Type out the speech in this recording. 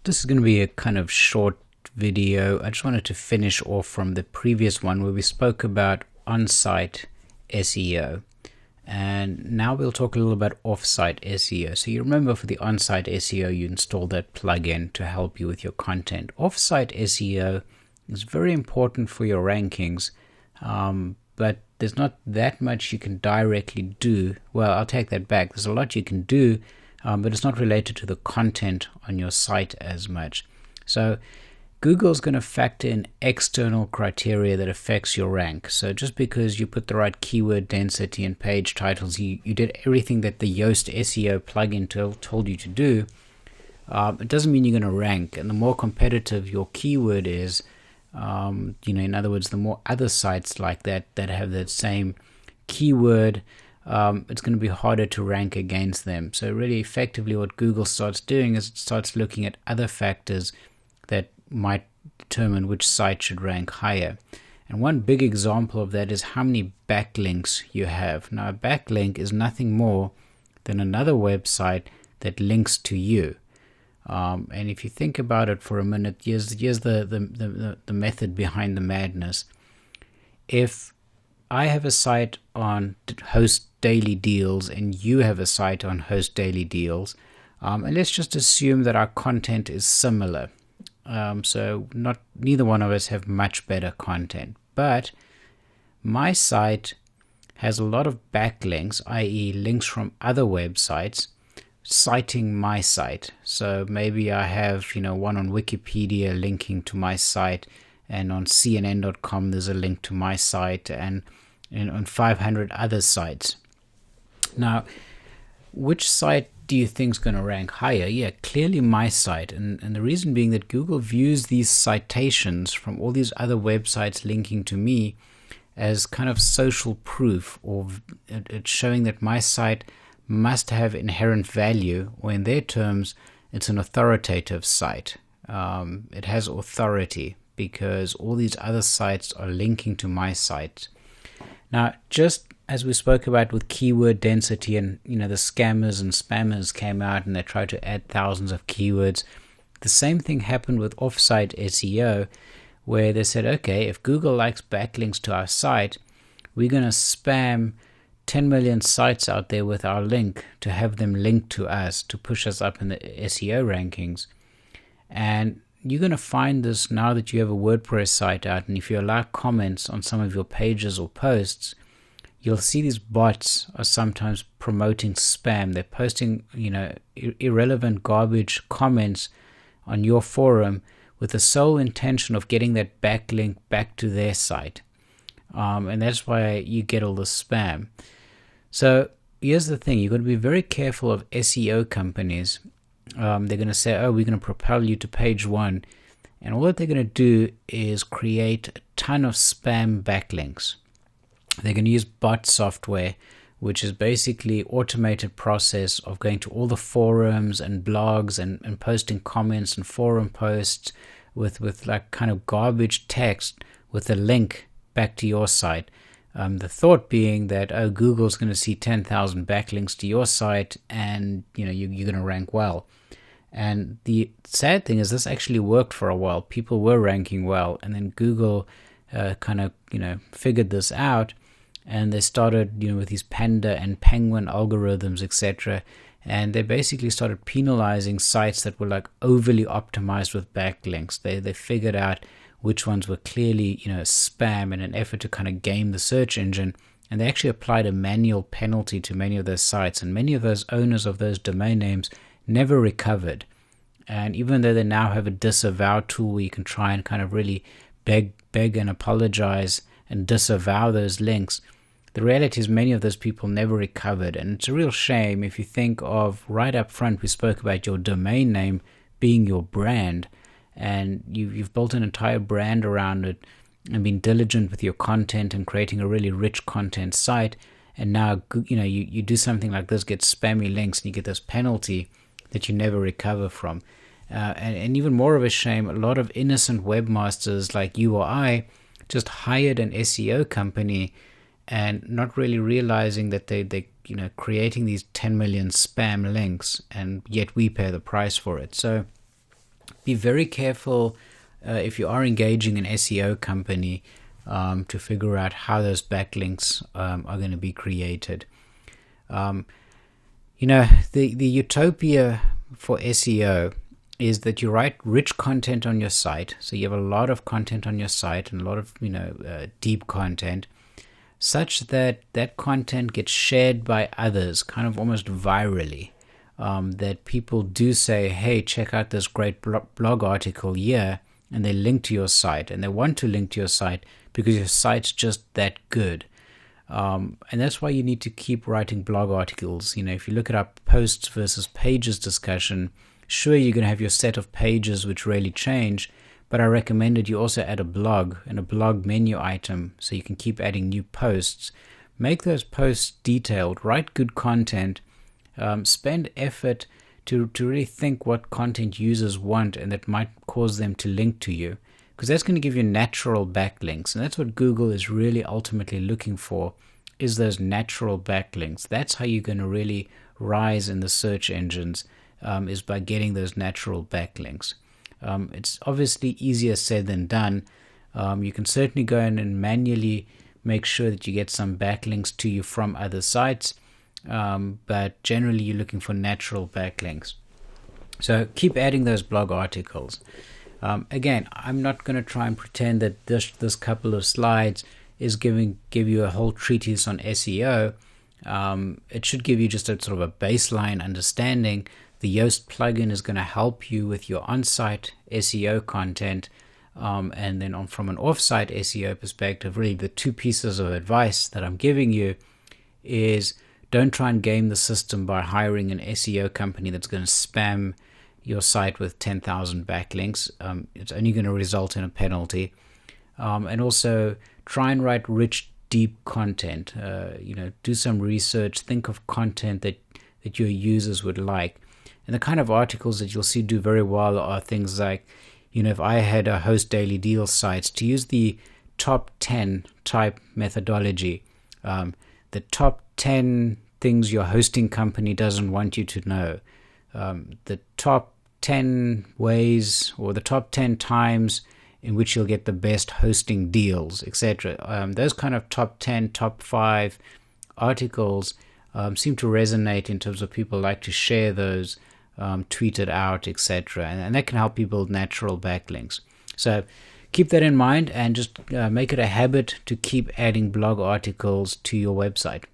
This is going to be a kind of short video. I just wanted to finish off from the previous one where we spoke about on-site SEO. And now we'll talk a little about off-site SEO. So you remember for the on-site SEO, you install that plugin to help you with your content. Off-site SEO is very important for your rankings, but there's not that much you can directly do. Well, I'll take that back. There's a lot you can do, but it's not related to the content on your site as much. So Google's going to factor in external criteria that affects your rank. So just because you put the right keyword density and page titles, you did everything that the Yoast SEO plugin told you to do, it doesn't mean you're going to rank. And the more competitive your keyword is, in other words, the more other sites like that have that same keyword, it's going to be harder to rank against them. So really effectively what Google starts doing is it starts looking at other factors that might determine which site should rank higher. And one big example of that is how many backlinks you have. Now a backlink is nothing more than another website that links to you. And if you think about it for a minute, here's the method behind the madness. If I have a site on Host Daily Deals and you have a site on Host Daily Deals, and let's just assume that our content is similar. So neither one of us have much better content, but my site has a lot of backlinks, i.e. links from other websites citing my site. So maybe I have one on Wikipedia linking to my site, and on CNN.com there's a link to my site, and on 500 other sites. Now, which site do you think is going to rank higher? Yeah, clearly my site. And the reason being that Google views these citations from all these other websites linking to me as kind of social proof, or it's showing that my site must have inherent value, or in their terms, it's an authoritative site. It has authority because all these other sites are linking to my site. Now, just as we spoke about with keyword density, and the scammers and spammers came out and they tried to add thousands of keywords, the same thing happened with off-site SEO, where they said, okay, if Google likes backlinks to our site, we're going to spam 10 million sites out there with our link to have them link to us to push us up in the SEO rankings. And you're going to find this now that you have a WordPress site out, and if you allow comments on some of your pages or posts, you'll see these bots are sometimes promoting spam. They're posting, irrelevant garbage comments on your forum with the sole intention of getting that backlink back to their site. And that's why you get all the spam. So here's the thing. You've got to be very careful of SEO companies. They're going to say, oh, we're going to propel you to page 1. And all that they're going to do is create a ton of spam backlinks. They're going to use bot software, which is basically automated process of going to all the forums and blogs and posting comments and forum posts with like kind of garbage text with a link back to your site. The thought being that, oh, Google's going to see 10,000 backlinks to your site, and you're going to rank well. And the sad thing is this actually worked for a while. People were ranking well, and then Google figured this out, and they started with these panda and penguin algorithms, etc. And they basically started penalizing sites that were like overly optimized with backlinks. They figured out which ones were clearly spam in an effort to kind of game the search engine, and they actually applied a manual penalty to many of those sites, and many of those owners of those domain names never recovered. And even though they now have a disavow tool where you can try and kind of really beg and apologize and disavow those links, the reality is many of those people never recovered. And it's a real shame. If you think of right up front, we spoke about your domain name being your brand, and you've built an entire brand around it and been diligent with your content and creating a really rich content site, and now you do something like this, get spammy links, and you get this penalty that you never recover from. And even more of a shame, a lot of innocent webmasters like you or I just hired an SEO company and not really realizing that they creating these 10 million spam links, and yet we pay the price for it. So be very careful if you are engaging an SEO company to figure out how those backlinks are going to be created. The utopia for SEO is that you write rich content on your site. So you have a lot of content on your site and a lot of deep content, such that that content gets shared by others kind of almost virally. That people do say, hey, check out this great blog article here, and they link to your site, and they want to link to your site because your site's just that good. And that's why you need to keep writing blog articles. If you look at our posts versus pages discussion, sure, you're going to have your set of pages which really change, but I recommended you also add a blog and a blog menu item so you can keep adding new posts. Make those posts detailed, write good content, spend effort to really think what content users want and that might cause them to link to you, because that's going to give you natural backlinks, and that's what Google is really ultimately looking for, is those natural backlinks. That's how you're going to really rise in the search engines, is by getting those natural backlinks. It's obviously easier said than done. You can certainly go in and manually make sure that you get some backlinks to you from other sites, but generally you're looking for natural backlinks. So keep adding those blog articles. Again, I'm not going to try and pretend that this couple of slides is give you a whole treatise on SEO. It should give you just a sort of a baseline understanding. The Yoast plugin is going to help you with your on-site SEO content, and then from an off-site SEO perspective, really the two pieces of advice that I'm giving you is don't try and game the system by hiring an SEO company that's going to spam your site with 10,000 backlinks. It's only going to result in a penalty. And also try and write rich, deep content. Do some research. Think of content that your users would like. And the kind of articles that you'll see do very well are things like, if I had a host daily deal sites, to use the top 10 type methodology, the top 10 things your hosting company doesn't want you to know, the top 10 ways or the top 10 times in which you'll get the best hosting deals, etc. Those kind of top 10, top 5 articles seem to resonate in terms of people like to share those, tweet it out, etc. And that can help you build natural backlinks. So keep that in mind and just make it a habit to keep adding blog articles to your website.